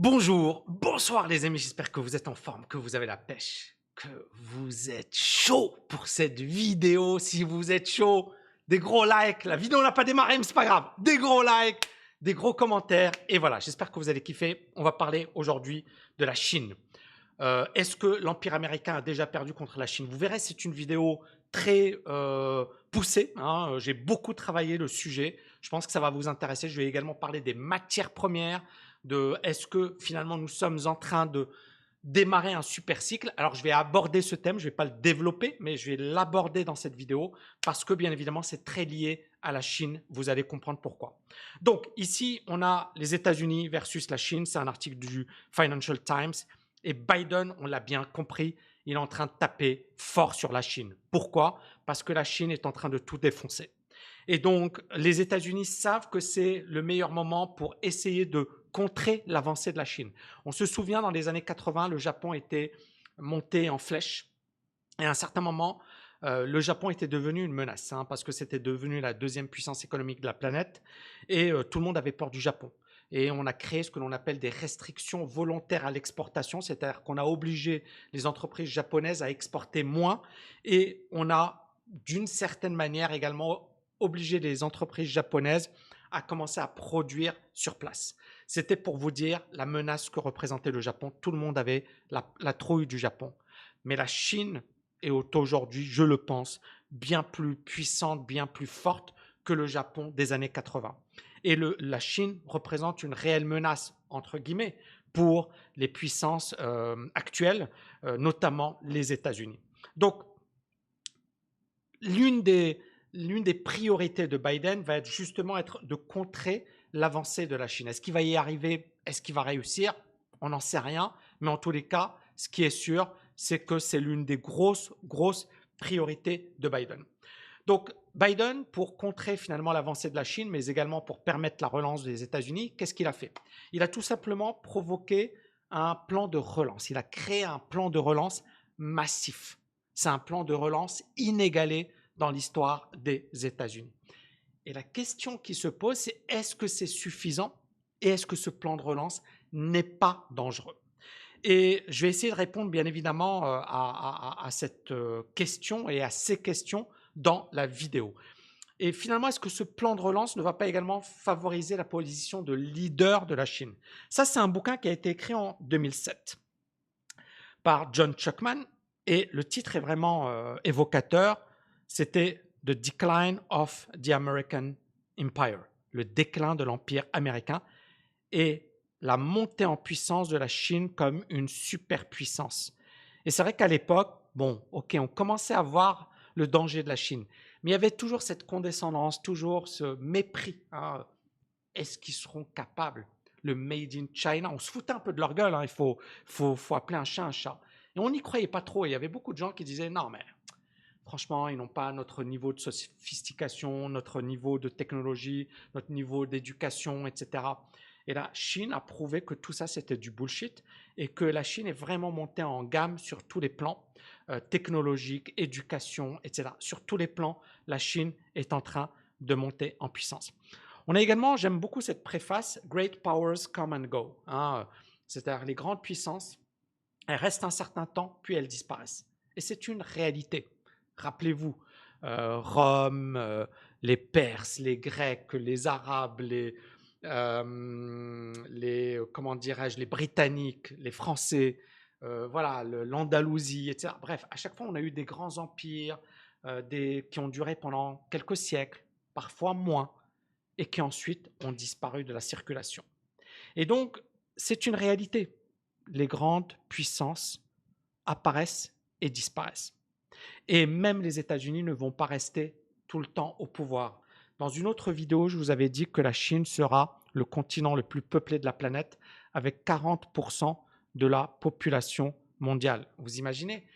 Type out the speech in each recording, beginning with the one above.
Bonjour, bonsoir les amis, j'espère que vous êtes en forme, que vous avez la pêche, que vous êtes chaud pour cette vidéo. Si vous êtes chaud, des gros likes, la vidéo n'a pas démarré mais c'est pas grave, des gros likes, des gros commentaires et voilà, j'espère que vous allez kiffer. On va parler aujourd'hui de la Chine. Est-ce que l'Empire américain a déjà perdu contre la Chine? Vous verrez, c'est une vidéo très poussée, hein. J'ai beaucoup travaillé le sujet. Je pense que ça va vous intéresser. Je vais également parler des matières premières, de est-ce que finalement nous sommes en train de démarrer un super cycle. Alors, je vais aborder ce thème, je ne vais pas le développer, mais je vais l'aborder dans cette vidéo parce que, bien évidemment, c'est très lié à la Chine. Vous allez comprendre pourquoi. Donc, ici, on a les États-Unis versus la Chine. C'est un article du Financial Times. Et Biden, on l'a bien compris, il est en train de taper fort sur la Chine. Pourquoi? Parce que la Chine est en train de tout défoncer. Et donc, les États-Unis savent que c'est le meilleur moment pour essayer de contrer l'avancée de la Chine. On se souvient, dans les années 80, le Japon était monté en flèche. Et à un certain moment, le Japon était devenu une menace, hein, parce que c'était devenu la deuxième puissance économique de la planète. Et tout le monde avait peur du Japon. Et on a créé ce que l'on appelle des restrictions volontaires à l'exportation, c'est-à-dire qu'on a obligé les entreprises japonaises à exporter moins. Et on a, d'une certaine manière, également obligé les entreprises japonaises à commencer à produire sur place. C'était pour vous dire la menace que représentait le Japon. Tout le monde avait la trouille du Japon. Mais la Chine est aujourd'hui, je le pense, bien plus puissante, bien plus forte que le Japon des années 80. Et la Chine représente une réelle menace, entre guillemets, pour les puissances actuelles, notamment les États-Unis. Donc, l'une des, l'une des priorités de Biden va être justement être de contrer l'avancée de la Chine. Est-ce qu'il va y arriver? Est-ce qu'il va réussir? On n'en sait rien. Mais en tous les cas, ce qui est sûr, c'est que c'est l'une des grosses priorités de Biden. Donc, Biden, pour contrer finalement l'avancée de la Chine, mais également pour permettre la relance des États-Unis, qu'est-ce qu'il a fait? Il a tout simplement provoqué un plan de relance. Il a créé un plan de relance massif. C'est un plan de relance inégalé dans l'histoire des États-Unis. Et la question qui se pose, c'est est-ce que c'est suffisant et est-ce que ce plan de relance n'est pas dangereux? Et je vais essayer de répondre bien évidemment à cette question et à ces questions dans la vidéo. Et finalement, est-ce que ce plan de relance ne va pas également favoriser la position de leader de la Chine? Ça, c'est un bouquin qui a été écrit en 2007 par John Chuckman et le titre est vraiment évocateur. C'était The Decline of the American Empire, le déclin de l'empire américain et la montée en puissance de la Chine comme une superpuissance. Et c'est vrai qu'à l'époque, bon, ok, on commençait à voir le danger de la Chine, mais il y avait toujours cette condescendance, toujours ce mépris, hein. Est-ce qu'ils seront capables? Le Made in China, on se foutait un peu de leur gueule, hein, il faut appeler un chat un chat. Et on n'y croyait pas trop. Il y avait beaucoup de gens qui disaient non, mais franchement, ils n'ont pas notre niveau de sophistication, notre niveau de technologie, notre niveau d'éducation, etc. Et la Chine a prouvé que tout ça, c'était du bullshit et que la Chine est vraiment montée en gamme sur tous les plans, technologiques, éducation, etc. Sur tous les plans, la Chine est en train de monter en puissance. On a également, j'aime beaucoup cette préface, Great powers come and go, hein, c'est-à-dire les grandes puissances, elles restent un certain temps, puis elles disparaissent. Et c'est une réalité. Rappelez-vous, Rome, les Perses, les Grecs, les Arabes, comment dirais-je, les Britanniques, les Français, voilà, l'Andalousie, etc. Bref, à chaque fois, on a eu des grands empires qui ont duré pendant quelques siècles, parfois moins, et qui ensuite ont disparu de la circulation. Et donc, c'est une réalité. Les grandes puissances apparaissent et disparaissent. Et même les États-Unis ne vont pas rester tout le temps au pouvoir. Dans une autre vidéo, je vous avais dit que la Chine sera le continent le plus peuplé de la planète avec 40% de la population mondiale. Vous imaginez?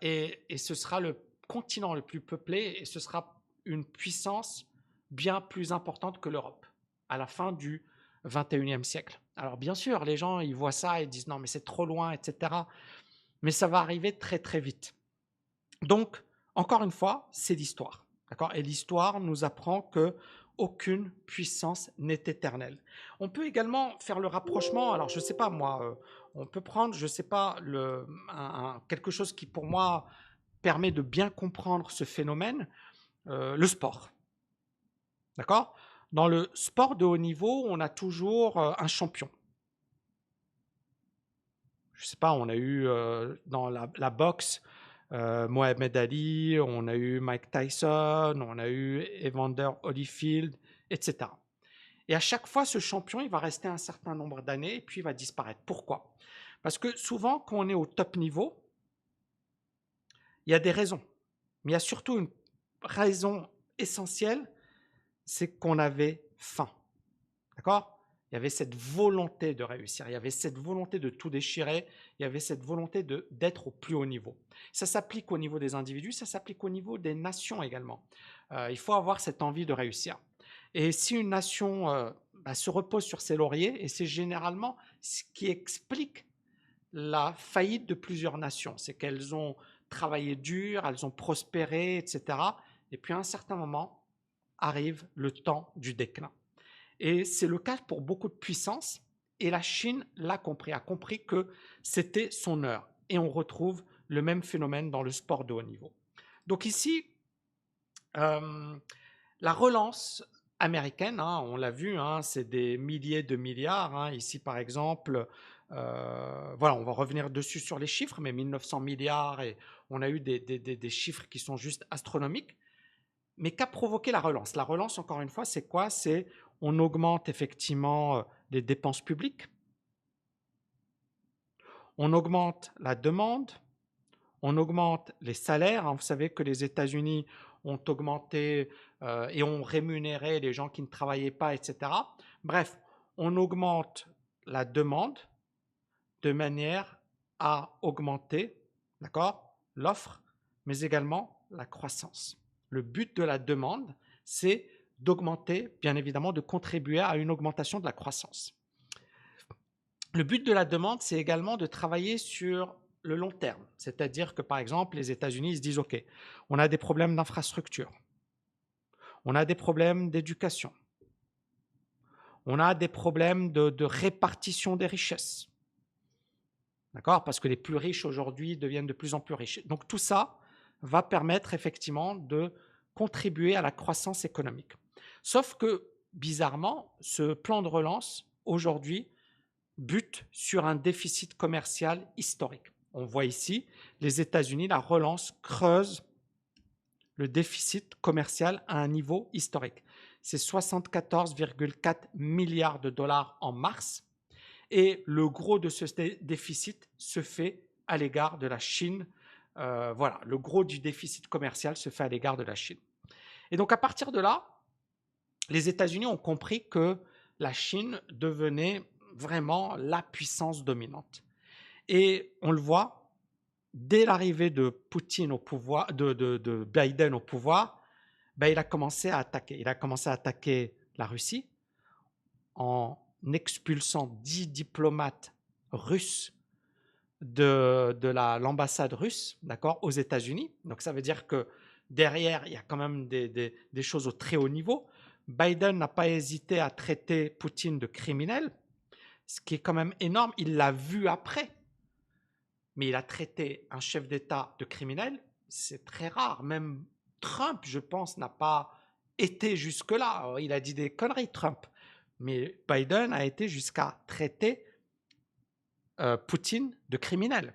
Et ce sera le continent le plus peuplé et ce sera une puissance bien plus importante que l'Europe à la fin du 21e siècle. Alors bien sûr, les gens, ils voient ça et disent non, mais c'est trop loin, etc. Mais ça va arriver très très vite. Donc, encore une fois, c'est l'histoire. D'accord? Et l'histoire nous apprend que aucune puissance n'est éternelle. On peut également faire le rapprochement, alors je ne sais pas moi, on peut prendre, je ne sais pas, quelque chose qui pour moi permet de bien comprendre ce phénomène, le sport. D'accord? Dans le sport de haut niveau, on a toujours un champion. Je ne sais pas, on a eu dans la boxe Mohamed Ali, on a eu Mike Tyson, on a eu Evander Holyfield, etc. Et à chaque fois, ce champion, il va rester un certain nombre d'années et puis il va disparaître. Pourquoi? Parce que souvent, quand on est au top niveau, il y a des raisons. Mais il y a surtout une raison essentielle, c'est qu'on avait faim. D'accord? Il y avait cette volonté de réussir, il y avait cette volonté de tout déchirer, il y avait cette volonté d'être au plus haut niveau. Ça s'applique au niveau des individus, ça s'applique au niveau des nations également. Il faut avoir cette envie de réussir. Et si une nation se repose sur ses lauriers, et c'est généralement ce qui explique la faillite de plusieurs nations, c'est qu'elles ont travaillé dur, elles ont prospéré, etc. Et puis à un certain moment, arrive le temps du déclin. Et c'est le cas pour beaucoup de puissances. Et la Chine l'a compris, a compris que c'était son heure. Et on retrouve le même phénomène dans le sport de haut niveau. Donc ici, la relance américaine, hein, on l'a vu, hein, c'est des milliers de milliards. Hein. Ici, par exemple, voilà, on va revenir dessus sur les chiffres, mais 1900 milliards, et on a eu des chiffres qui sont juste astronomiques. Mais qu'a provoqué la relance? La relance, encore une fois, c'est quoi? C'est on augmente effectivement les dépenses publiques, on augmente la demande, on augmente les salaires. Hein. Vous savez que les États-Unis ont augmenté et ont rémunéré les gens qui ne travaillaient pas, etc. Bref, on augmente la demande de manière à augmenter, d'accord, l'offre, mais également la croissance. Le but de la demande, c'est d'augmenter, bien évidemment, de contribuer à une augmentation de la croissance. Le but de la demande, c'est également de travailler sur le long terme. C'est-à-dire que, par exemple, les États-Unis se disent, OK, on a des problèmes d'infrastructure, on a des problèmes d'éducation, on a des problèmes de répartition des richesses. D'accord? Parce que les plus riches aujourd'hui deviennent de plus en plus riches. Donc tout ça va permettre effectivement de contribuer à la croissance économique. Sauf que, bizarrement, ce plan de relance, aujourd'hui, bute sur un déficit commercial historique. On voit ici, les États-Unis, la relance creuse le déficit commercial à un niveau historique. C'est 74,4 milliards de dollars en mars. Et le gros de ce déficit se fait à l'égard de la Chine. Voilà, le gros du déficit commercial se fait à l'égard de la Chine. Et donc à partir de là, les États-Unis ont compris que la Chine devenait vraiment la puissance dominante. Et on le voit, dès l'arrivée de Poutine au pouvoir, de Biden au pouvoir, ben, il a commencé à attaquer. Il a commencé à attaquer la Russie en expulsant 10 diplomates russes de l'ambassade russe, d'accord, aux États-Unis. Donc ça veut dire que derrière, il y a quand même des choses au très haut niveau. Biden n'a pas hésité à traiter Poutine de criminel, ce qui est quand même énorme. Il l'a vu après, mais il a traité un chef d'État de criminel, c'est très rare. Même Trump, je pense, n'a pas été jusque-là. Il a dit des conneries, Trump. Mais Biden a été jusqu'à traiter Poutine de criminel.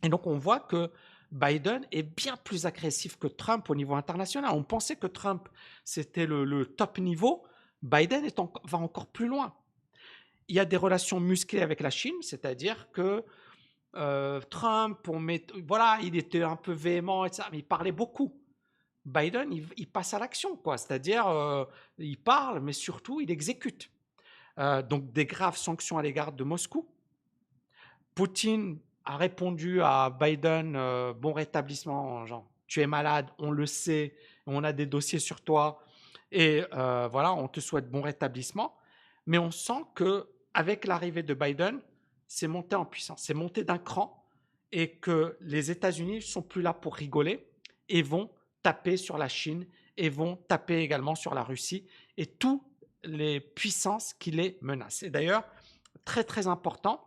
Et donc on voit que Biden est bien plus agressif que Trump au niveau international. On pensait que Trump, c'était le top niveau. Biden va encore plus loin. Il y a des relations musclées avec la Chine, c'est-à-dire que Trump, voilà, il était un peu véhément, etc., mais il parlait beaucoup. Biden, il passe à l'action, quoi. C'est-à-dire, il parle, mais surtout, il exécute. Donc, des graves sanctions à l'égard de Moscou. Poutine a répondu à Biden, bon rétablissement, genre, tu es malade, on le sait, on a des dossiers sur toi, et voilà, on te souhaite bon rétablissement. Mais on sent que avec l'arrivée de Biden, c'est monté en puissance, c'est monté d'un cran, et que les États-Unis ne sont plus là pour rigoler et vont taper sur la Chine et vont taper également sur la Russie et toutes les puissances qui les menacent. Et d'ailleurs, très très important,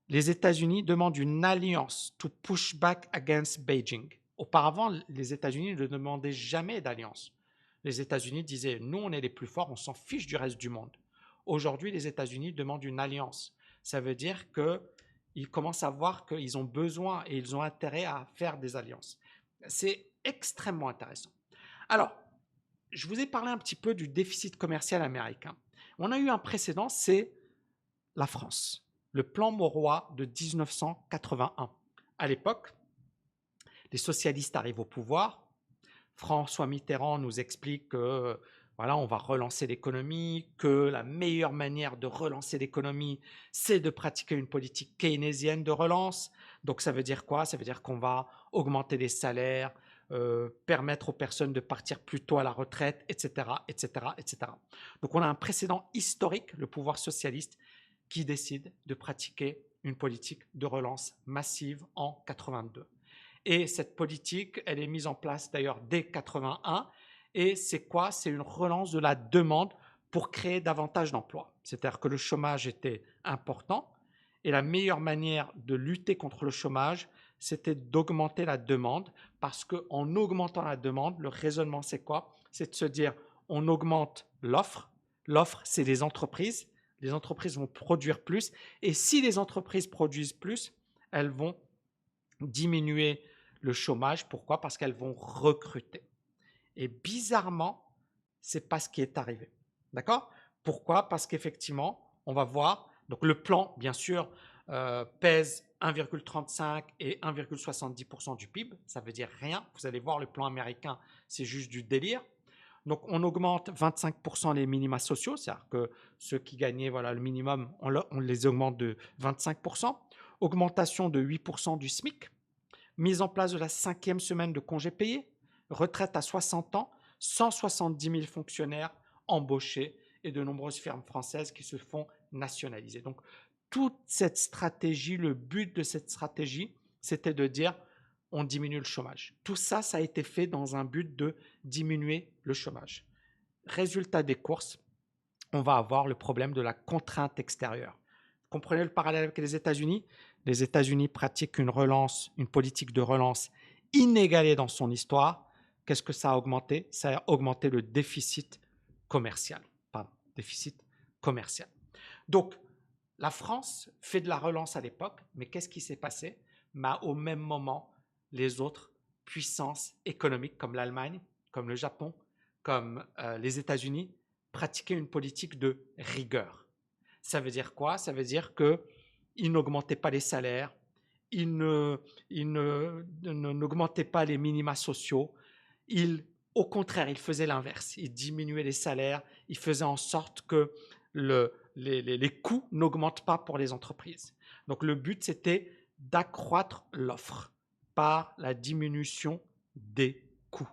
les États-Unis demandent une alliance to push back against Beijing. Auparavant, les États-Unis ne demandaient jamais d'alliance. Les États-Unis disaient, nous, on est les plus forts, on s'en fiche du reste du monde. Aujourd'hui, les États-Unis demandent une alliance. Ça veut dire qu'ils commencent à voir qu'ils ont besoin et ils ont intérêt à faire des alliances. C'est extrêmement intéressant. Alors, je vous ai parlé un petit peu du déficit commercial américain. On a eu un précédent, c'est la France, le plan Mauroy de 1981. À l'époque, les socialistes arrivent au pouvoir. François Mitterrand nous explique que voilà, on va relancer l'économie, que la meilleure manière de relancer l'économie, c'est de pratiquer une politique keynésienne de relance. Donc ça veut dire quoi? Ça veut dire qu'on va augmenter les salaires, permettre aux personnes de partir plus tôt à la retraite, etc., etc., etc. Donc on a un précédent historique, le pouvoir socialiste, qui décide de pratiquer une politique de relance massive en 82. Et cette politique, elle est mise en place d'ailleurs dès 81. Et c'est quoi? C'est une relance de la demande pour créer davantage d'emplois. C'est-à-dire que le chômage était important et la meilleure manière de lutter contre le chômage, c'était d'augmenter la demande parce qu'en augmentant la demande, le raisonnement, c'est quoi? C'est de se dire, on augmente l'offre. L'offre, c'est les entreprises. Les entreprises vont produire plus. Et si les entreprises produisent plus, elles vont diminuer le chômage. Pourquoi? Parce qu'elles vont recruter. Et bizarrement, ce n'est pas ce qui est arrivé. D'accord? Pourquoi? Parce qu'effectivement, on va voir, donc le plan, bien sûr, pèse 1,35 et 1,70% du PIB. Ça veut dire rien. Vous allez voir, le plan américain, c'est juste du délire. Donc, on augmente 25% les minima sociaux, c'est-à-dire que ceux qui gagnaient voilà, le minimum, on les augmente de 25%. Augmentation de 8% du SMIC. Mise en place de la 5e semaine de congés payés. Retraite à 60 ans. 170 000 fonctionnaires embauchés et de nombreuses firmes françaises qui se font nationaliser. Donc, toute cette stratégie, le but de cette stratégie, c'était de dire on diminue le chômage. Tout ça, ça a été fait dans un but de diminuer le chômage. Résultat des courses, on va avoir le problème de la contrainte extérieure. Vous comprenez le parallèle avec les États-Unis? Les États-Unis pratiquent une politique de relance inégalée dans son histoire. Qu'est-ce que ça a augmenté? Ça a augmenté le déficit commercial. Pardon, déficit commercial. Donc, la France fait de la relance à l'époque, mais qu'est-ce qui s'est passé? Au même moment, les autres puissances économiques comme l'Allemagne, comme le Japon, comme les États-Unis, pratiquaient une politique de rigueur. Ça veut dire quoi? Ça veut dire qu'ils n'augmentaient pas les salaires, ils n'augmentaient pas les minima sociaux, au contraire, ils faisaient l'inverse. Ils diminuaient les salaires, ils faisaient en sorte que les coûts n'augmentent pas pour les entreprises. Donc le but, c'était d'accroître l'offre par la diminution des coûts.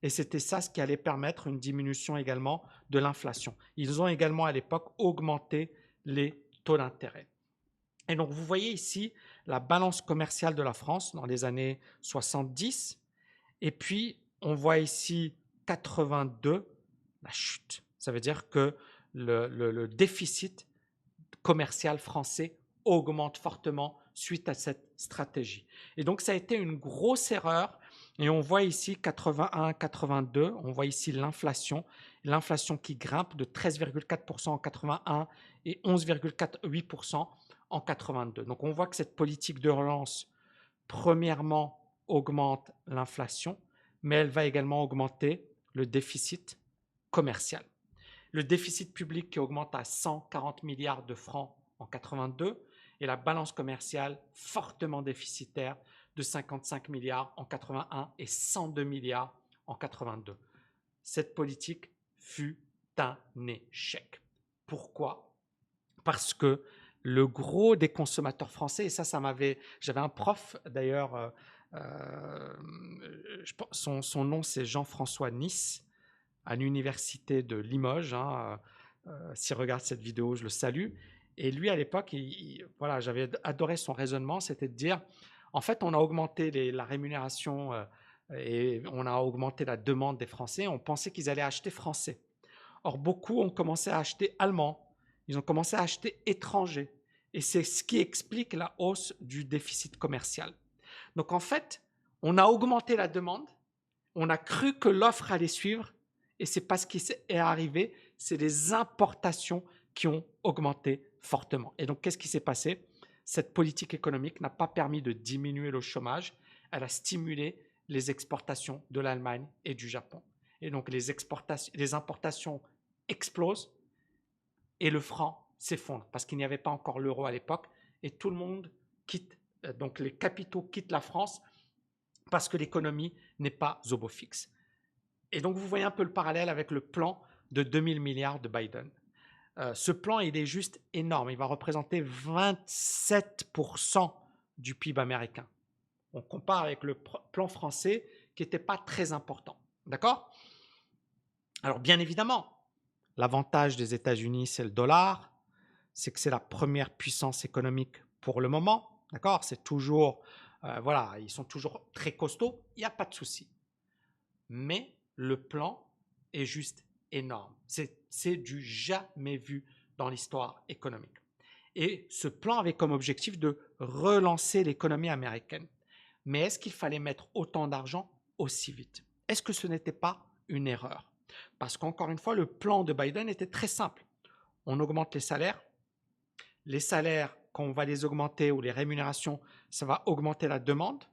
Et c'était ça ce qui allait permettre une diminution également de l'inflation. Ils ont également à l'époque augmenté les taux d'intérêt. Et donc vous voyez ici la balance commerciale de la France dans les années 70. Et puis on voit ici 82, la chute. Ça veut dire que le déficit commercial français augmente fortement suite à cette stratégie. Et donc, ça a été une grosse erreur. Et on voit ici 81, 82, on voit ici l'inflation qui grimpe de 13,4% en 81 et 11,8% en 82. Donc, on voit que cette politique de relance, premièrement, augmente l'inflation, mais elle va également augmenter le déficit commercial. Le déficit public qui augmente à 140 milliards de francs en 82 et la balance commerciale fortement déficitaire de 55 milliards en 81 et 102 milliards en 82. Cette politique fut un échec. Pourquoi? Parce que le gros des consommateurs français, et j'avais un prof d'ailleurs, son nom c'est Jean-François Nice, à l'université de Limoges. S'il regarde cette vidéo, je le salue. Et lui, à l'époque, voilà, j'avais adoré son raisonnement, c'était de dire, en fait, on a augmenté la rémunération et on a augmenté la demande des Français. On pensait qu'ils allaient acheter français. Or, beaucoup ont commencé à acheter allemand. Ils ont commencé à acheter étranger. Et c'est ce qui explique la hausse du déficit commercial. Donc, en fait, on a augmenté la demande. On a cru que l'offre allait suivre. Et ce n'est pas ce qui est arrivé. C'est les importations qui ont augmenté fortement. Et donc, qu'est-ce qui s'est passé? Cette politique économique n'a pas permis de diminuer le chômage. Elle a stimulé les exportations de l'Allemagne et du Japon. Et donc, les importations explosent et le franc s'effondre parce qu'il n'y avait pas encore l'euro à l'époque et tout le monde quitte, donc les capitaux quittent la France parce que l'économie n'est pas au beau fixe. Et donc, vous voyez un peu le parallèle avec le plan de 2000 milliards de Biden. Ce plan, il est juste énorme. Il va représenter 27% du PIB américain. On compare avec le plan français qui n'était pas très important. D'accord? Alors, bien évidemment, l'avantage des États-Unis, c'est le dollar. C'est que c'est la première puissance économique pour le moment. D'accord? C'est toujours, voilà, ils sont toujours très costauds. Il n'y a pas de souci. Mais le plan est juste énorme. C'est du jamais vu dans l'histoire économique. Et ce plan avait comme objectif de relancer l'économie américaine. Mais est-ce qu'il fallait mettre autant d'argent aussi vite? Est-ce que ce n'était pas une erreur? Parce qu'encore une fois, le plan de Biden était très simple. On augmente les salaires. Les salaires, quand on va les augmenter, ou les rémunérations, ça va augmenter la demande.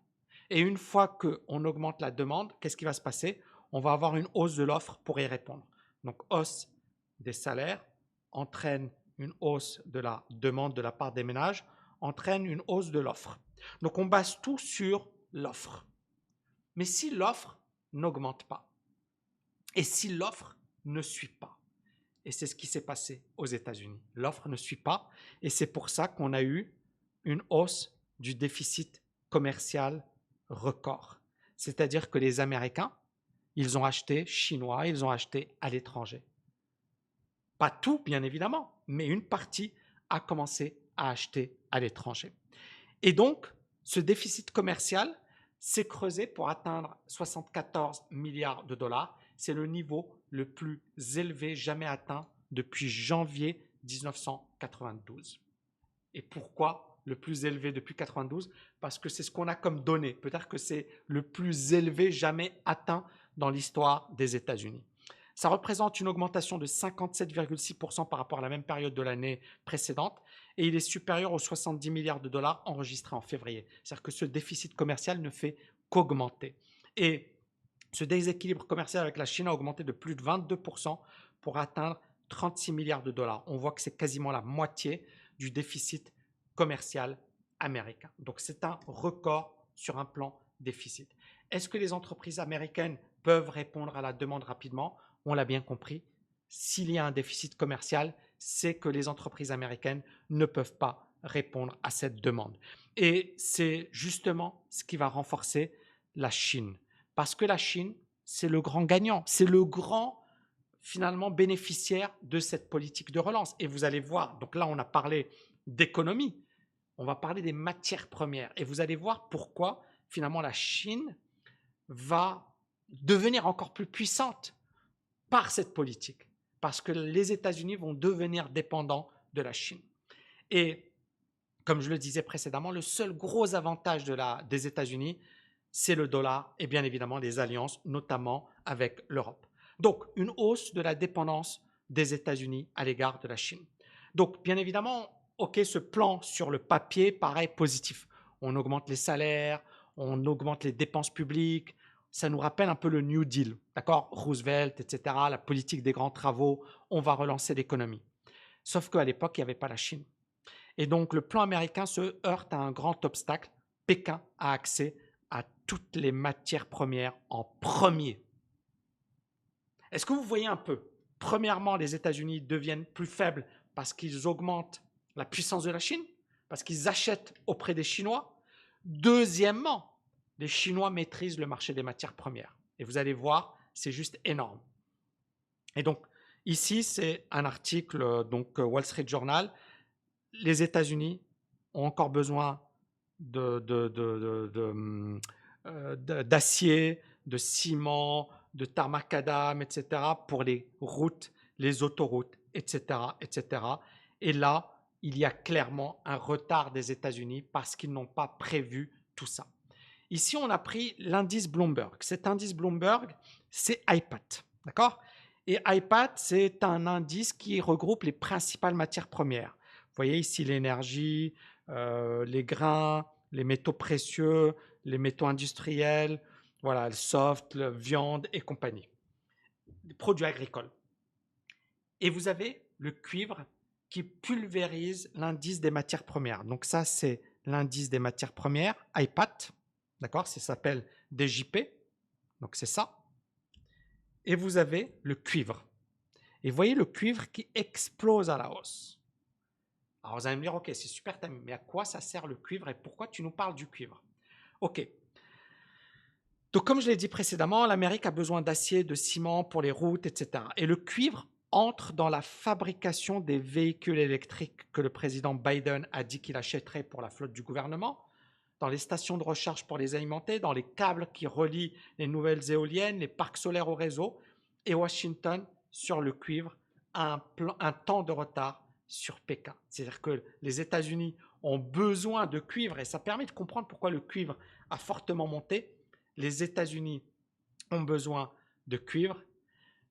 Et une fois qu'on augmente la demande, qu'est-ce qui va se passer? On va avoir une hausse de l'offre pour y répondre. Donc, hausse des salaires entraîne une hausse de la demande de la part des ménages, entraîne une hausse de l'offre. Donc, on base tout sur l'offre. Mais si l'offre n'augmente pas, et si l'offre ne suit pas, et c'est ce qui s'est passé aux États-Unis, l'offre ne suit pas, et c'est pour ça qu'on a eu une hausse du déficit commercial record. C'est-à-dire que les Américains, ils ont acheté chinois, ils ont acheté à l'étranger. Pas tout, bien évidemment, mais une partie a commencé à acheter à l'étranger. Et donc, ce déficit commercial s'est creusé pour atteindre 74 milliards de dollars. C'est le niveau le plus élevé jamais atteint depuis janvier 1992. Et pourquoi le plus élevé depuis 92? Parce que c'est ce qu'on a comme données. Peut-être que c'est le plus élevé jamais atteint dans l'histoire des États-Unis. Ça représente une augmentation de 57,6% par rapport à la même période de l'année précédente et il est supérieur aux 70 milliards de dollars enregistrés en février. C'est-à-dire que ce déficit commercial ne fait qu'augmenter. Et ce déséquilibre commercial avec la Chine a augmenté de plus de 22% pour atteindre 36 milliards de dollars. On voit que c'est quasiment la moitié du déficit commercial américain. Donc c'est un record sur un plan déficit. Est-ce que les entreprises américaines peuvent répondre à la demande rapidement? On l'a bien compris, s'il y a un déficit commercial, c'est que les entreprises américaines ne peuvent pas répondre à cette demande. Et c'est justement ce qui va renforcer la Chine. Parce que la Chine, c'est le grand gagnant, c'est le grand finalement bénéficiaire de cette politique de relance. Et vous allez voir, donc là on a parlé d'économie, on va parler des matières premières. Et vous allez voir pourquoi finalement la Chine va devenir encore plus puissante par cette politique, parce que les États-Unis vont devenir dépendants de la Chine. Et comme je le disais précédemment, le seul gros avantage des États-Unis, c'est le dollar et bien évidemment des alliances, notamment avec l'Europe. Donc, une hausse de la dépendance des États-Unis à l'égard de la Chine. Donc, bien évidemment, OK, ce plan sur le papier paraît positif. On augmente les salaires, on augmente les dépenses publiques, ça nous rappelle un peu le New Deal, d'accord? Roosevelt, etc., la politique des grands travaux, on va relancer l'économie. Sauf qu'à l'époque, il n'y avait pas la Chine. Et donc, le plan américain se heurte à un grand obstacle. Pékin a accès à toutes les matières premières en premier. Est-ce que vous voyez un peu? Premièrement, les États-Unis deviennent plus faibles parce qu'ils augmentent la puissance de la Chine, parce qu'ils achètent auprès des Chinois. Deuxièmement, les Chinois maîtrisent le marché des matières premières. Et vous allez voir, c'est juste énorme. Et donc, ici, c'est un article, donc Wall Street Journal. Les États-Unis ont encore besoin d'acier, de ciment, de tarmacadam, etc., pour les routes, les autoroutes, etc., etc. Et là, il y a clairement un retard des États-Unis parce qu'ils n'ont pas prévu tout ça. Ici, on a pris l'indice Bloomberg. Cet indice Bloomberg, c'est IPAT. D'accord? Et IPAT, c'est un indice qui regroupe les principales matières premières. Vous voyez ici l'énergie, les grains, les métaux précieux, les métaux industriels, voilà, le soft, la viande et compagnie. Les produits agricoles. Et vous avez le cuivre qui pulvérise l'indice des matières premières. Donc ça, c'est l'indice des matières premières, IPAT. D'accord? Ça s'appelle DJP. Donc c'est ça. Et vous avez le cuivre. Et vous voyez le cuivre qui explose à la hausse. Alors vous allez me dire, ok, c'est super, mais à quoi ça sert le cuivre et pourquoi tu nous parles du cuivre? Ok. Donc comme je l'ai dit précédemment, l'Amérique a besoin d'acier, de ciment pour les routes, etc. Et le cuivre entre dans la fabrication des véhicules électriques que le président Biden a dit qu'il achèterait pour la flotte du gouvernement, dans les stations de recharge pour les alimenter, dans les câbles qui relient les nouvelles éoliennes, les parcs solaires au réseau, et Washington, sur le cuivre, a un temps de retard sur Pékin. C'est-à-dire que les États-Unis ont besoin de cuivre, et ça permet de comprendre pourquoi le cuivre a fortement monté. Les États-Unis ont besoin de cuivre,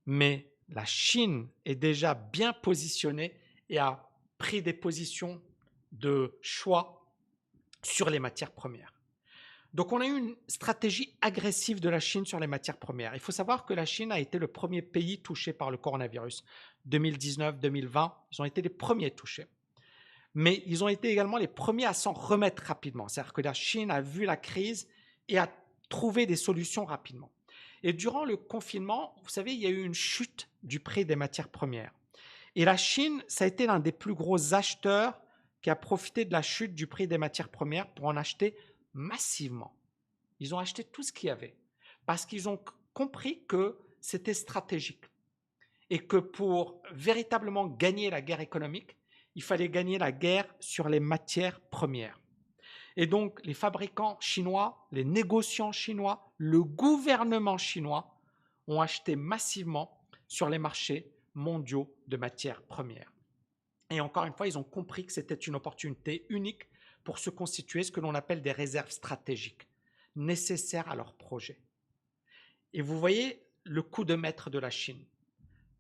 mais la Chine est déjà bien positionnée et a pris des positions de choix sur les matières premières. Donc on a eu une stratégie agressive de la Chine sur les matières premières. Il faut savoir que la Chine a été le premier pays touché par le coronavirus. 2019-2020, ils ont été les premiers touchés. Mais ils ont été également les premiers à s'en remettre rapidement. C'est-à-dire que la Chine a vu la crise et a trouvé des solutions rapidement. Et durant le confinement, vous savez, il y a eu une chute du prix des matières premières. Et la Chine, ça a été l'un des plus gros acheteurs qui a profité de la chute du prix des matières premières pour en acheter massivement. Ils ont acheté tout ce qu'il y avait parce qu'ils ont compris que c'était stratégique et que pour véritablement gagner la guerre économique, il fallait gagner la guerre sur les matières premières. Et donc, les fabricants chinois, les négociants chinois, le gouvernement chinois ont acheté massivement sur les marchés mondiaux de matières premières. Et encore une fois, ils ont compris que c'était une opportunité unique pour se constituer ce que l'on appelle des réserves stratégiques nécessaires à leur projet. Et vous voyez le coup de maître de la Chine.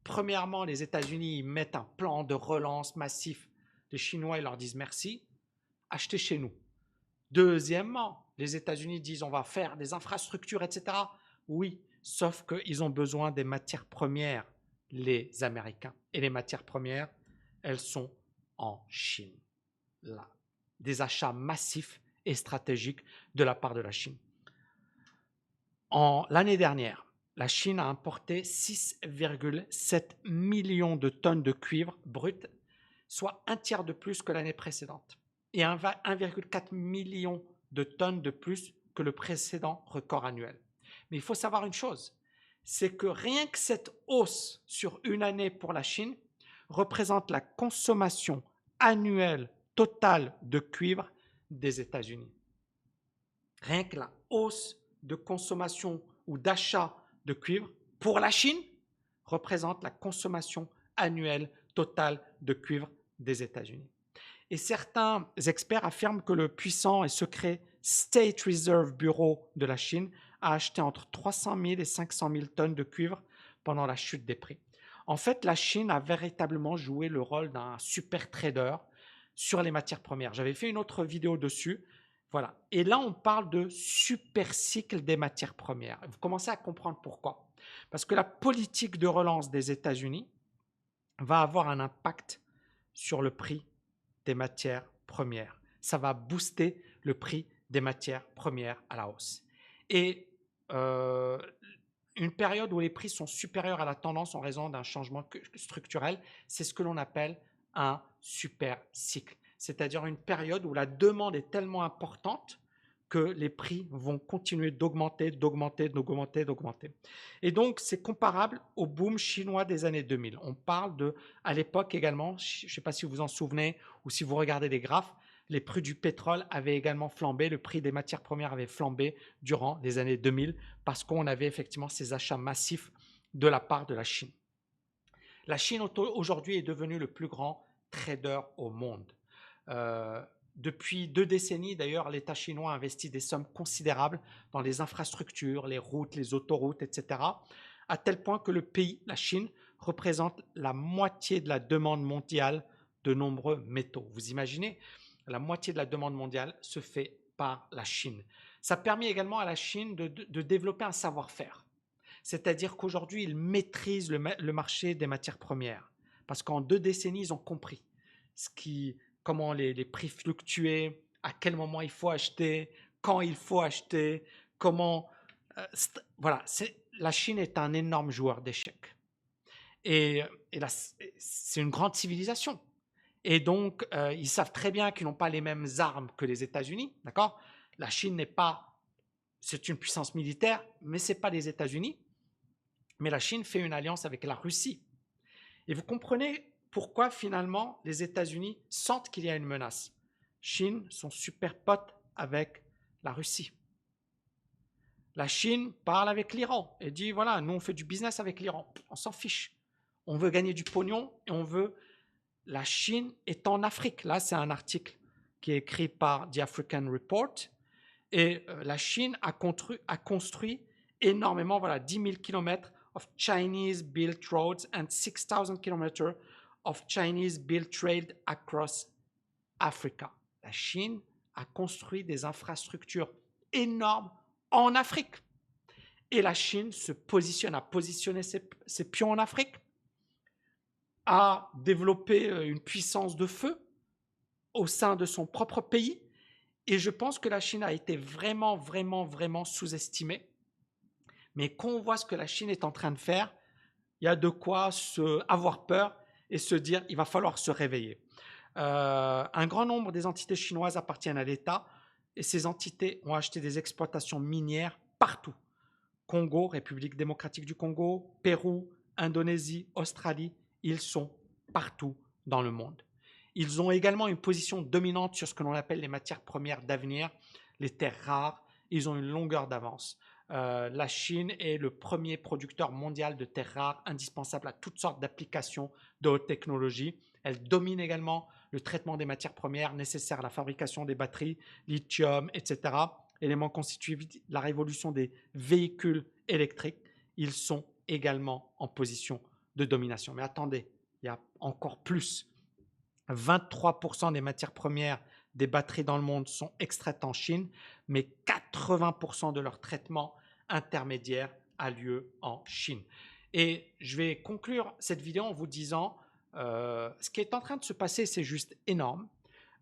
Premièrement, les États-Unis mettent un plan de relance massif. Les Chinois ils leur disent merci, achetez chez nous. Deuxièmement, les États-Unis disent on va faire des infrastructures, etc. Oui, sauf qu'ils ont besoin des matières premières, les Américains. Et les matières premières, elles sont en Chine. Là, des achats massifs et stratégiques de la part de la Chine. L'année dernière, la Chine a importé 6,7 millions de tonnes de cuivre brut, soit un tiers de plus que l'année précédente, et 1,4 million de tonnes de plus que le précédent record annuel. Mais il faut savoir une chose, c'est que rien que cette hausse sur une année pour la Chine représente la consommation annuelle totale de cuivre des États-Unis. Rien que la hausse de consommation ou d'achat de cuivre pour la Chine représente la consommation annuelle totale de cuivre des États-Unis. Et certains experts affirment que le puissant et secret State Reserve Bureau de la Chine a acheté entre 300 000 et 500 000 tonnes de cuivre pendant la chute des prix. En fait, la Chine a véritablement joué le rôle d'un super trader sur les matières premières. J'avais fait une autre vidéo dessus. Voilà. Et là, on parle de super cycle des matières premières. Vous commencez à comprendre pourquoi. Parce que la politique de relance des États-Unis va avoir un impact sur le prix des matières premières. Ça va booster le prix des matières premières à la hausse. Et une période où les prix sont supérieurs à la tendance en raison d'un changement structurel, c'est ce que l'on appelle un super cycle. C'est-à-dire une période où la demande est tellement importante que les prix vont continuer d'augmenter, d'augmenter, d'augmenter, d'augmenter. Et donc, c'est comparable au boom chinois des années 2000. On parle de, à l'époque également, je ne sais pas si vous vous en souvenez ou si vous regardez les graphes, les prix du pétrole avaient également flambé, le prix des matières premières avait flambé durant les années 2000 parce qu'on avait effectivement ces achats massifs de la part de la Chine. La Chine aujourd'hui est devenue le plus grand trader au monde. Euh, Depuis 2 décennies, d'ailleurs, l'État chinois investit des sommes considérables dans les infrastructures, les routes, les autoroutes, etc., à tel point que le pays, la Chine, représente la moitié de la demande mondiale de nombreux métaux. Vous imaginez, la moitié de la demande mondiale se fait par la Chine. Ça permet également à la Chine de développer un savoir-faire. C'est-à-dire qu'aujourd'hui, ils maîtrisent le marché des matières premières. Parce qu'en 2 décennies, ils ont compris comment les prix fluctuaient, à quel moment il faut acheter, quand il faut acheter, comment... voilà, la Chine est un énorme joueur d'échecs. Et là, c'est une grande civilisation. Et donc, ils savent très bien qu'ils n'ont pas les mêmes armes que les États-Unis, d'accord? La Chine n'est pas... C'est une puissance militaire, mais ce n'est pas les États-Unis. Mais la Chine fait une alliance avec la Russie. Et vous comprenez pourquoi finalement les États-Unis sentent qu'il y a une menace. Chine sont super potes avec la Russie. La Chine parle avec l'Iran et dit voilà, nous on fait du business avec l'Iran, on s'en fiche. On veut gagner du pognon et on veut... La Chine est en Afrique. Là, c'est un article qui est écrit par The African Report. Et la Chine a construit énormément, voilà, 10 000 km of Chinese-built roads and 6,000 km of Chinese-built trade across Africa. La Chine a construit des infrastructures énormes en Afrique. Et la Chine a positionné ses pions en Afrique, a développé une puissance de feu au sein de son propre pays. Et je pense que la Chine a été vraiment, vraiment, vraiment sous-estimée. Mais quand on voit ce que la Chine est en train de faire, il y a de quoi avoir peur et se dire il va falloir se réveiller. Un grand nombre des entités chinoises appartiennent à l'État et ces entités ont acheté des exploitations minières partout. Congo, République démocratique du Congo, Pérou, Indonésie, Australie, ils sont partout dans le monde. Ils ont également une position dominante sur ce que l'on appelle les matières premières d'avenir, les terres rares. Ils ont une longueur d'avance. La Chine est le premier producteur mondial de terres rares indispensables à toutes sortes d'applications de haute technologie. Elle domine également le traitement des matières premières nécessaires à la fabrication des batteries, lithium, etc. Éléments constitutifs de la révolution des véhicules électriques. Ils sont également en position de domination. Mais attendez, il y a encore plus. 23% des matières premières des batteries dans le monde sont extraites en Chine, mais 80% de leur traitement intermédiaire a lieu en Chine. Et je vais conclure cette vidéo en vous disant, ce qui est en train de se passer, c'est juste énorme.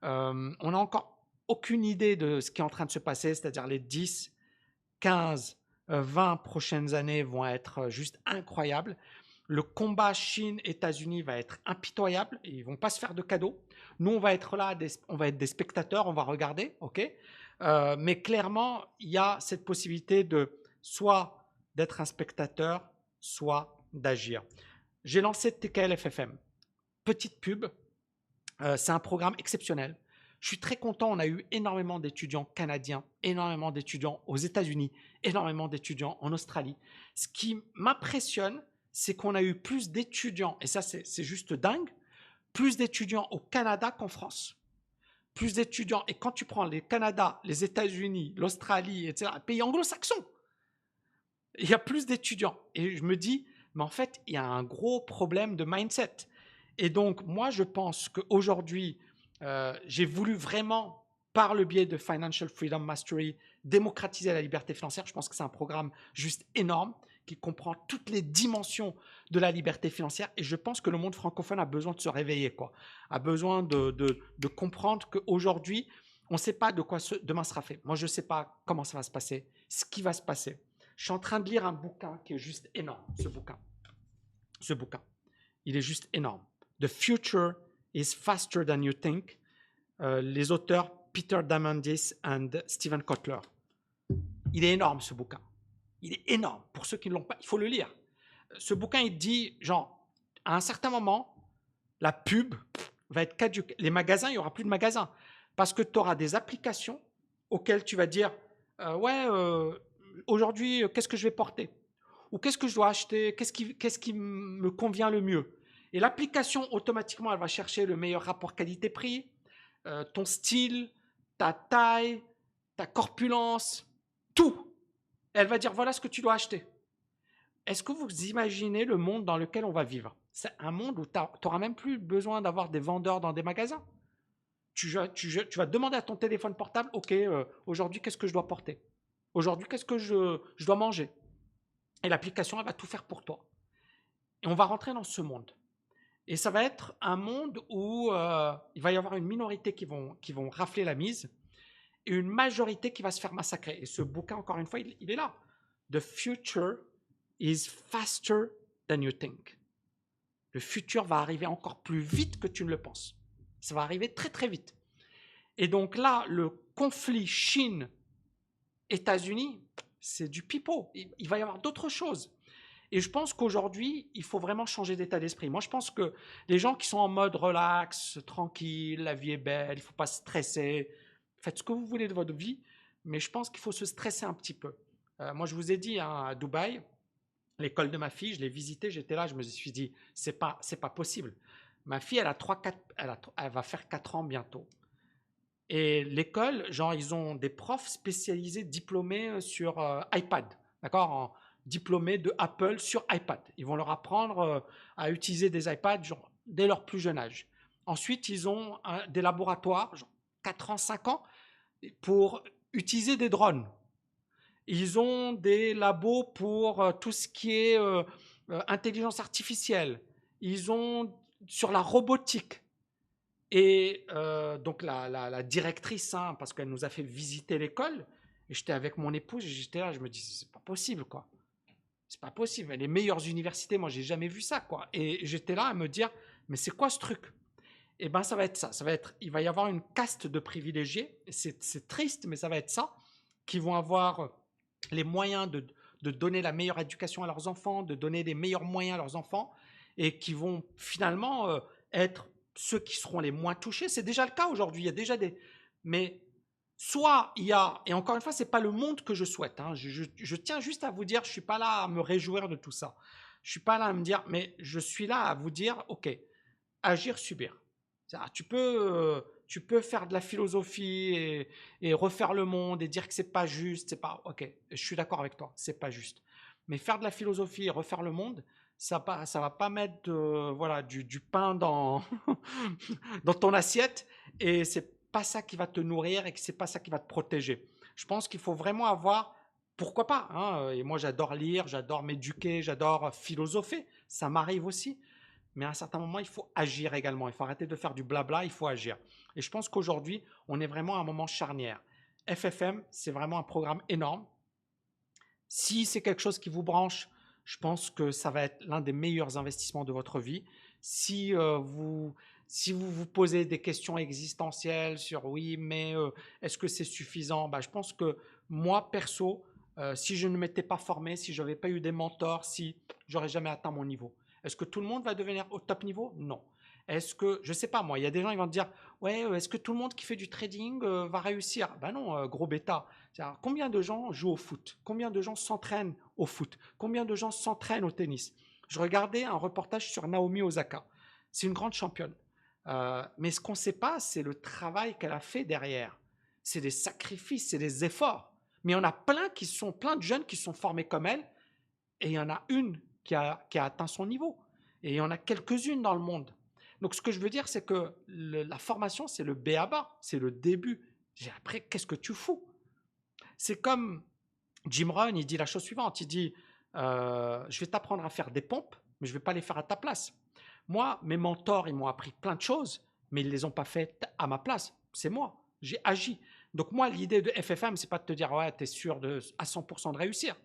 On n'a encore aucune idée de ce qui est en train de se passer, c'est-à-dire les 10, 15, 20 prochaines années vont être juste incroyables. Le combat Chine-États-Unis va être impitoyable. Ils ne vont pas se faire de cadeaux. Nous, on va être là, on va être des spectateurs, on va regarder, ok. Mais clairement, il y a cette possibilité de soit d'être un spectateur, soit d'agir. J'ai lancé TKL FFM. Petite pub, c'est un programme exceptionnel. Je suis très content, on a eu énormément d'étudiants canadiens, énormément d'étudiants aux États-Unis, énormément d'étudiants en Australie. Ce qui m'impressionne, c'est qu'on a eu plus d'étudiants, et ça c'est juste dingue, plus d'étudiants au Canada qu'en France. Plus d'étudiants, et quand tu prends les Canada, les États-Unis, l'Australie, etc., pays anglo-saxons, il y a plus d'étudiants. Et je me dis, mais en fait, il y a un gros problème de mindset. Et donc, moi, je pense qu'aujourd'hui, j'ai voulu vraiment, par le biais de Financial Freedom Mastery, démocratiser la liberté financière. Je pense que c'est un programme juste énorme qui comprend toutes les dimensions de la liberté financière. Et je pense que le monde francophone a besoin de se réveiller, quoi. A besoin de comprendre qu'aujourd'hui, on ne sait pas de quoi demain sera fait. Moi, je ne sais pas comment ça va se passer, ce qui va se passer. Je suis en train de lire un bouquin qui est juste énorme, ce bouquin. Ce bouquin, il est juste énorme. The Future is Faster Than You Think. Les auteurs Peter Diamandis and Steven Kotler. Il est énorme, ce bouquin. Il est énorme. Pour ceux qui ne l'ont pas, il faut le lire. Ce bouquin, il dit, genre, à un certain moment, la pub va être caduque. Les magasins, il n'y aura plus de magasins. Parce que tu auras des applications auxquelles tu vas dire, ouais, aujourd'hui, qu'est-ce que je vais porter? Ou qu'est-ce que je dois acheter? Qu'est-ce qui me convient le mieux? Et l'application, automatiquement, elle va chercher le meilleur rapport qualité-prix, ton style, ta taille, ta corpulence, tout. Elle va dire, voilà ce que tu dois acheter. Est-ce que vous imaginez le monde dans lequel on va vivre? C'est un monde où tu n'auras même plus besoin d'avoir des vendeurs dans des magasins. Tu vas demander à ton téléphone portable, OK, aujourd'hui, qu'est-ce que je dois porter? Aujourd'hui, qu'est-ce que je dois manger? Et l'application, elle va tout faire pour toi. Et on va rentrer dans ce monde. Et ça va être un monde où il va y avoir une minorité qui vont rafler la mise et une majorité qui va se faire massacrer. Et ce bouquin, encore une fois, il est là. The future is faster than you think. Le futur va arriver encore plus vite que tu ne le penses. Ça va arriver très très vite. Et donc là, le conflit Chine-États-Unis, c'est du pipeau. Il va y avoir d'autres choses. Et je pense qu'aujourd'hui, il faut vraiment changer d'état d'esprit. Moi, je pense que les gens qui sont en mode relax, tranquille, la vie est belle, il ne faut pas stresser, faites ce que vous voulez de votre vie, mais je pense qu'il faut se stresser un petit peu. Moi, je vous ai dit, hein, à Dubaï, l'école de ma fille, je l'ai visitée, j'étais là, je me suis dit, c'est pas possible. Ma fille, elle va faire 4 ans bientôt. Et l'école, genre, ils ont des profs spécialisés, diplômés sur iPad, d'accord, diplômés de Apple sur iPad. Ils vont leur apprendre à utiliser des iPads genre, dès leur plus jeune âge. Ensuite, ils ont des laboratoires, genre 4 ans, 5 ans, pour utiliser des drones. Ils ont des labos pour tout ce qui est intelligence artificielle. Ils ont sur la robotique. Et donc la directrice, hein, parce qu'elle nous a fait visiter l'école, et j'étais avec mon épouse, et j'étais là, je me dis, c'est pas possible, quoi. C'est pas possible. Les meilleures universités, moi, j'ai jamais vu ça, quoi. Et j'étais là à me dire, mais c'est quoi ce truc? Et ben, ça va être ça. Ça va être, il va y avoir une caste de privilégiés. C'est triste, mais ça va être ça, qui vont avoir les moyens de donner la meilleure éducation à leurs enfants, de donner les meilleurs moyens à leurs enfants, et qui vont finalement être ceux qui seront les moins touchés. C'est déjà le cas aujourd'hui. Il y a déjà des. Mais soit il y a. Et encore une fois, ce n'est pas le monde que je souhaite. Hein. Je tiens juste à vous dire, je ne suis pas là à me réjouir de tout ça. Je ne suis pas là à me dire, mais je suis là à vous dire, OK, agir, subir. Tu peux faire de la philosophie et refaire le monde et dire que c'est pas juste, c'est pas. Ok, je suis d'accord avec toi, c'est pas juste. Mais faire de la philosophie et refaire le monde, ça va pas mettre voilà du pain dans dans ton assiette et c'est pas ça qui va te nourrir et que c'est pas ça qui va te protéger. Je pense qu'il faut vraiment avoir, pourquoi pas, hein, et moi j'adore lire, j'adore m'éduquer, j'adore philosopher, ça m'arrive aussi. Mais à un certain moment, il faut agir également. Il faut arrêter de faire du blabla, il faut agir. Et je pense qu'aujourd'hui, on est vraiment à un moment charnière. FFM, c'est vraiment un programme énorme. Si c'est quelque chose qui vous branche, je pense que ça va être l'un des meilleurs investissements de votre vie. Si vous posez des questions existentielles sur oui, mais est-ce que c'est suffisant, bah, je pense que moi, perso, si je ne m'étais pas formé, si je n'avais pas eu des mentors, si j'aurais jamais atteint mon niveau. Est-ce que tout le monde va devenir au top niveau? Non. Est-ce que, je sais pas moi, il y a des gens qui vont te dire, ouais, est-ce que tout le monde qui fait du trading va réussir? Ben non, gros bêta. Combien de gens jouent au foot? Combien de gens s'entraînent au foot? Combien de gens s'entraînent au tennis? Je regardais un reportage sur Naomi Osaka. C'est une grande championne. Mais ce qu'on ne sait pas, c'est le travail qu'elle a fait derrière. C'est des sacrifices, c'est des efforts. Mais il y en a plein de jeunes qui sont formés comme elle, et il y en a une qui a atteint son niveau. Et il y en a quelques-unes dans le monde. Donc ce que je veux dire, c'est que la formation, c'est le b.a.-ba, c'est le début. Après, qu'est-ce que tu fous? C'est comme Jim Rohn, il dit la chose suivante, il dit, je vais t'apprendre à faire des pompes, mais je ne vais pas les faire à ta place. Moi, mes mentors, ils m'ont appris plein de choses, mais ils ne les ont pas faites à ma place. C'est moi, j'ai agi. Donc moi, l'idée de FFM, c'est pas de te dire, ouais, tu es sûr à 100% de réussir.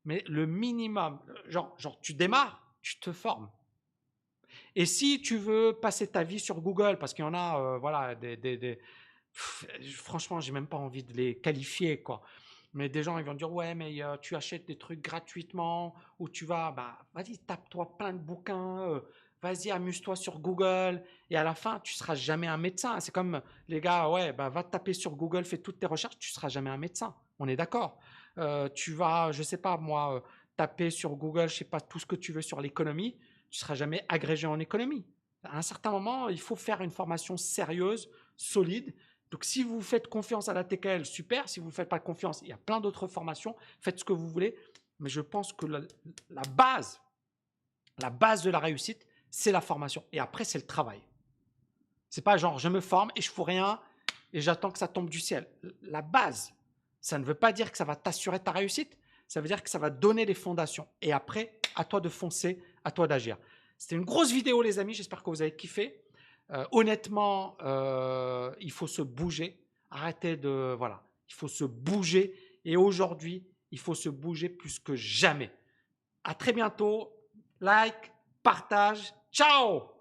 Mais le minimum, genre tu démarres, tu te formes. Et si tu veux passer ta vie sur Google, parce qu'il y en a, voilà, franchement, j'ai même pas envie de les qualifier, quoi. Mais des gens, ils vont dire, ouais, mais tu achètes des trucs gratuitement, ou tu vas, bah, vas-y, tape-toi plein de bouquins, vas-y, amuse-toi sur Google et à la fin, tu seras jamais un médecin. C'est comme les gars, ouais, bah, va taper sur Google, fais toutes tes recherches, tu seras jamais un médecin. On est d'accord. Tu vas, je sais pas moi, taper sur Google, je sais pas, tout ce que tu veux sur l'économie, tu seras jamais agrégé en économie. À un certain moment, il faut faire une formation sérieuse, solide. Donc, si vous faites confiance à la TKL, super. Si vous ne faites pas confiance, il y a plein d'autres formations. Faites ce que vous voulez. Mais je pense que la base de la réussite, c'est la formation. Et après, c'est le travail. C'est pas genre, je me forme et je fous rien et j'attends que ça tombe du ciel. La base, ça ne veut pas dire que ça va t'assurer ta réussite. Ça veut dire que ça va donner les fondations. Et après, à toi de foncer, à toi d'agir. C'était une grosse vidéo, les amis. J'espère que vous avez kiffé. Honnêtement, il faut se bouger. Arrêtez de... Voilà. Il faut se bouger. Et aujourd'hui, il faut se bouger plus que jamais. À très bientôt. Like, partage. Ciao!